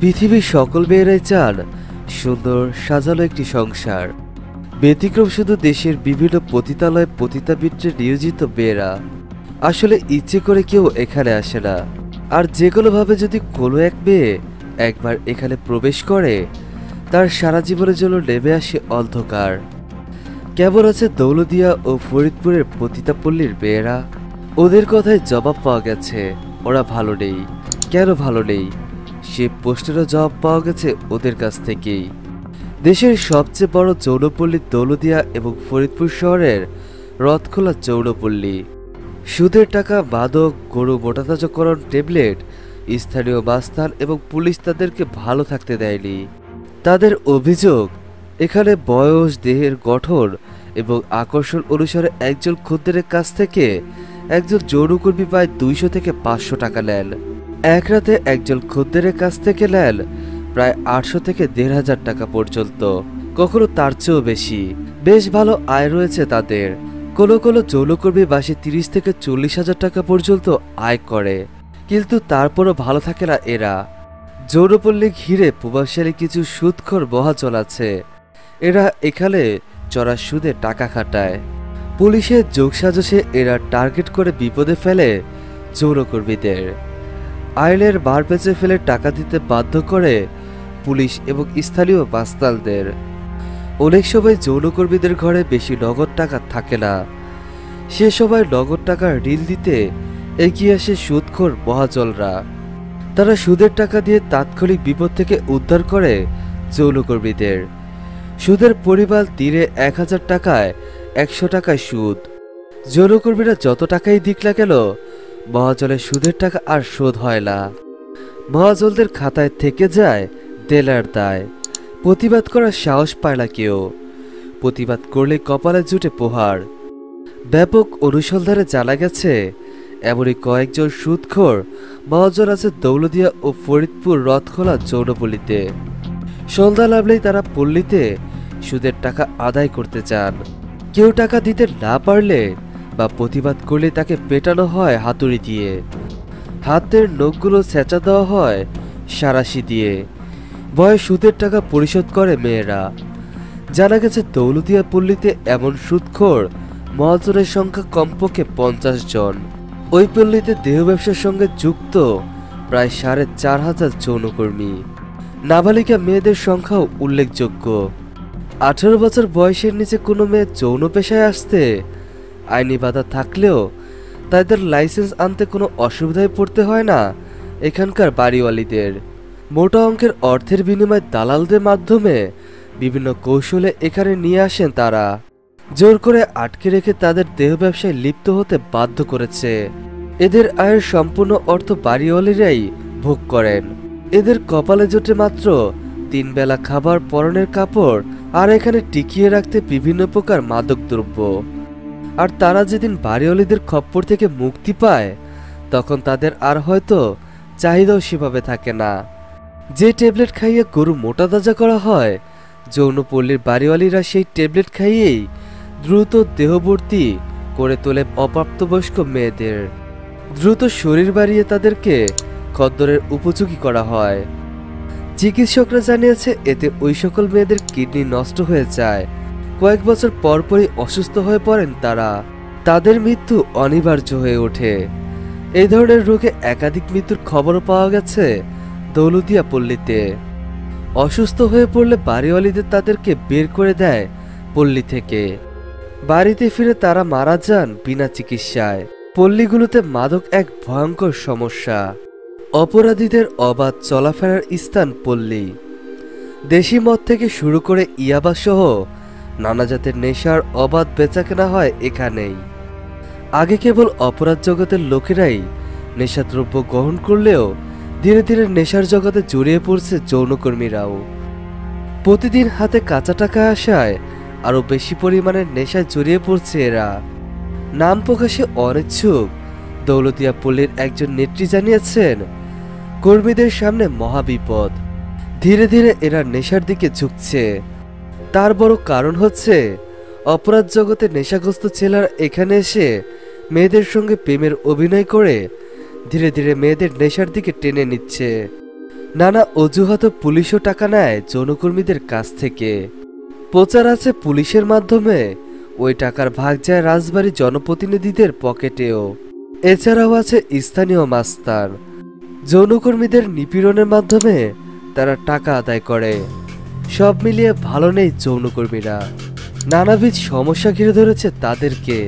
পৃথিবীর সকল মেয়েরাই চান সুন্দর সাজানো একটি সংসার। ব্যতিক্রম শুধু দেশের বিভিন্ন পতিতালয় পতিতাবৃত্তে নিয়োজিত মেয়েরা। আসলে ইচ্ছে করে কেউ এখানে আসে না, আর যে কোনোভাবে যদি কোনো এক মেয়ে একবার এখানে প্রবেশ করে তার সারা জীবনের জন্য নেমে আসে অন্ধকার। কেমন আছে দৌলতদিয়া ও ফরিদপুরের পতিতাপল্লীর মেয়েরা? ওদের কথায় জবাব পাওয়া গেছে ওরা ভালো নেই। কেন ভালো নেই সে প্রশ্নেরও জবাব পাওয়া গেছে ওদের কাছ থেকেই। দেশের সবচেয়ে বড় যৌনপল্লী দৌলতদিয়া এবং ফরিদপুর শহরের রথখোলা যৌনপল্লী। সুদের টাকা, মাদক, গরু মোটাতাজাকরণ, ট্যাবলেট, স্থানীয় মাস্তান এবং পুলিশ তাদেরকে ভালো থাকতে দেয়নি। তাদের অভিযোগ, এখানে বয়স, দেহের গঠন এবং আকর্ষণ অনুসারে একজন খদ্দেরের কাছ থেকে একজন যৌনকর্মী প্রায় 200 থেকে 500 টাকা নেন। এক রাতে একজন খদ্দেরের কাছ থেকে নেন প্রায় 800 থেকে 1500 টাকা পর্যন্ত, কখনো তার চেয়েও বেশি। বেশ ভালো আয় রয়েছে তাদের। কোনো কোনো যৌনকর্মী মাসে 30 থেকে 40,000 টাকা পর্যন্ত আয় করে, কিন্তু তারপরও ভালো থাকে না এরা। যৌনপল্লী ঘিরে প্রভাবশালী কিছু সুদখোর মহাজন আছে। এরা এখানে চড়া সুদে টাকা খাটায়। পুলিশের যোগসাজশে এরা টার্গেট করে বিপদে ফেলে যৌনকর্মীদের। আইনের বার পেঁচে ফেলে টাকা দিতে বাধ্য করে পুলিশ এবং স্থানীয় মাস্তানদের। অনেক সময় যৌনকর্মীদের ঘরে বেশি নগদ টাকা থাকে না। সে সময় নগদ টাকা ঋণ দিতে এগিয়ে আসে সুদখোর মহাজনরা। তারা সুদের টাকা দিয়ে তাৎক্ষণিক বিপদ থেকে উদ্ধার করে যৌনকর্মীদের। সুদের পরিমাণ দিনে 1000 টাকায় 100 টাকায় সুদ। যৌনকর্মীরা যত টাকাই দিক না কেন মহাজনের সুদের টাকা আর শোধ হয় না। মহাজনদের খাতায় থেকে যায় দেনার দায়। প্রতিবাদ করার সাহস পায় না কেউ। প্রতিবাদ করলে কপালে জুটে প্রহার। ব্যাপক অনুসন্ধানে জানা গেছে এমনই কয়েকজন সুদখোর মহাজন আছে দৌলতদিয়া ও ফরিদপুর রথখোলা যৌনপল্লীতে। সন্ধ্যা নামলেই তারা পল্লীতে সুদের টাকা আদায় করতে চান। কেউ টাকা দিতে না পারলে বা প্রতিবাদ করলে তাকে পেটানো হয় হাতুড়ি দিয়ে। হাতের নখগুলো ছেঁচা দেওয়া হয় সাঁড়াশি দিয়ে। ভয়ে সুদের টাকা পরিশোধ করে মেয়েরা। জানা গেছে দৌলতদিয়া পল্লীতে এমন সুদখোর মহাজনের সংখ্যা কমপক্ষে 50 জন। ওই পল্লীতে দেহ ব্যবসার সঙ্গে যুক্ত প্রায় 4500 যৌনকর্মী। নাবালিকা মেয়েদের সংখ্যাও উল্লেখযোগ্য। 18 বছর বয়সের নিচে কোনো মেয়ে যৌন পেশায় আসতে আইনি বাধা থাকলেও তাদের লাইসেন্স আনতে কোনো অসুবিধায় পড়তে হয় না এখানকার বাড়িওয়ালিদের। মোটা অঙ্কের অর্থের বিনিময়ে দালালদের মাধ্যমে বিভিন্ন কৌশলে এখানে নিয়ে আসেন তারা। জোর করে আটকে রেখে তাদের দেহ ব্যবসায় লিপ্ত হতে বাধ্য করেছে। এদের আয়ের সম্পূর্ণ অর্থ বাড়িওয়ালিরাই ভোগ করেন। এদের কপালে জোটে মাত্র 3 বেলা খাবার, পরনের কাপড় আর এখানে টিকিয়ে রাখতে বিভিন্ন প্রকার মাদক দ্রব্য। আর তারা যেদিন বাড়িওয়ালিদের খপ্পর থেকে মুক্তি পায় তখন তাদের আর হয়তো চাহিদাও সেভাবে থাকে না। যে ট্যাবলেট খাইয়ে গরু মোটা তাজা করা হয়, যৌনপল্লীর বাড়িওয়ালিরা সেই ট্যাবলেট খাইয়েই দ্রুত দেহভর্তি করে তোলে অপ্রাপ্তবয়স্ক মেয়েদের। দ্রুত শরীর বাড়িয়ে তাদেরকে খদ্দরের উপযোগী করা হয়। চিকিৎসকরা জানিয়েছে এতে ওই সকল মেয়েদের কিডনি নষ্ট হয়ে যায়। কয়েক বছর পরপরই অসুস্থ হয়ে পড়েন তারা। তাদের মৃত্যু অনিবার্য হয়ে ওঠে। এই ধরনের রোগে একাধিক মৃত্যুর খবরও পাওয়া গেছে দৌলতদিয়া পল্লীতে। অসুস্থ হয়ে পড়লে বাড়িওয়ালিদের তাদেরকে বের করে দেয় পল্লী থেকে। বাড়িতে ফিরে তারা মারা যান বিনা চিকিৎসায়। পল্লীগুলোতে মাদক এক ভয়ঙ্কর সমস্যা। অপরাধীদের অবাধ চলাফেরার স্থান পল্লী। দেশি মদ থেকে শুরু করে ইয়াবা সহ নানা জাতের নেশার অবাধ বেচাকেনা হয় এখানেই। আগে কেবল অপরাধ জগতের লোকেরাই নেশাদ্রব্য গ্রহণ করলেও ধীরে ধীরে নেশার জগতে জড়িয়ে পড়ছে যৌনকর্মীরাও। প্রতিদিন হাতে কাঁচা টাকা আসায় আরো বেশি পরিমাণে নেশায় জড়িয়ে পড়ছে এরা। নাম প্রকাশে অনিচ্ছুক দৌলতদিয়া পল্লীর একজন নেত্রী জানিয়েছেন, কর্মীদের সামনে মহাবিপদ। ধীরে ধীরে এরা নেশার দিকে ঝুঁকছে। তার বড় কারণ হচ্ছে অপরাধ জগতে নেশাগ্রস্ত ছেলেরা এখানে এসে মেয়েদের সঙ্গে প্রেমের অভিনয় করে ধীরে ধীরে মেয়েদের নেশার দিকে টেনে নিচ্ছে। নানা অজুহাত পুলিশও টাকা নেয় যৌনকর্মীদের কাছ থেকে। প্রচার আছে পুলিশের মাধ্যমে, ওই টাকার ভাগ যায় রাজবাড়ী জনপ্রতিনিধিদের পকেটেও। এছাড়াও আছে স্থানীয় মাস্তান, যৌনকর্মীদের নিপীড়নের মাধ্যমে তারা টাকা আদায় করে। সব মিলিয়ে ভালো নেই যৌনকর্মীরা, নানাবিধ সমস্যা ঘিরে ধরেছে তাদেরকে।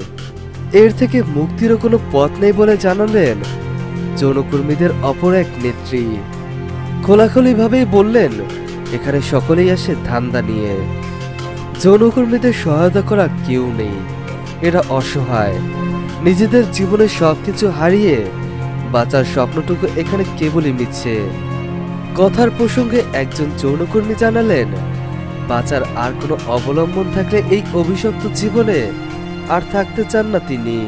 এর থেকে মুক্তিরও কোনো পথ নেই বলে জানালেন যৌনকর্মীদের অপর এক নেত্রী। খোলাখুলিভাবেই বললেন, এখানে সকলেই আসে ধান্দা নিয়ে, যৌনকর্মীদের সহায়তা করা কেউ নেই। এরা অসহায়, নিজেদের জীবনে সবকিছু হারিয়ে বাঁচার স্বপ্নটুকু এখানে কেবলই মিছে। কথার প্রসঙ্গে একজন যৌনকর্মী জানালেন, বাঁচার আর কোনো অবলম্বন থাকলে এই অভিশপ্ত জীবনে আর থাকতে চান না তিনি।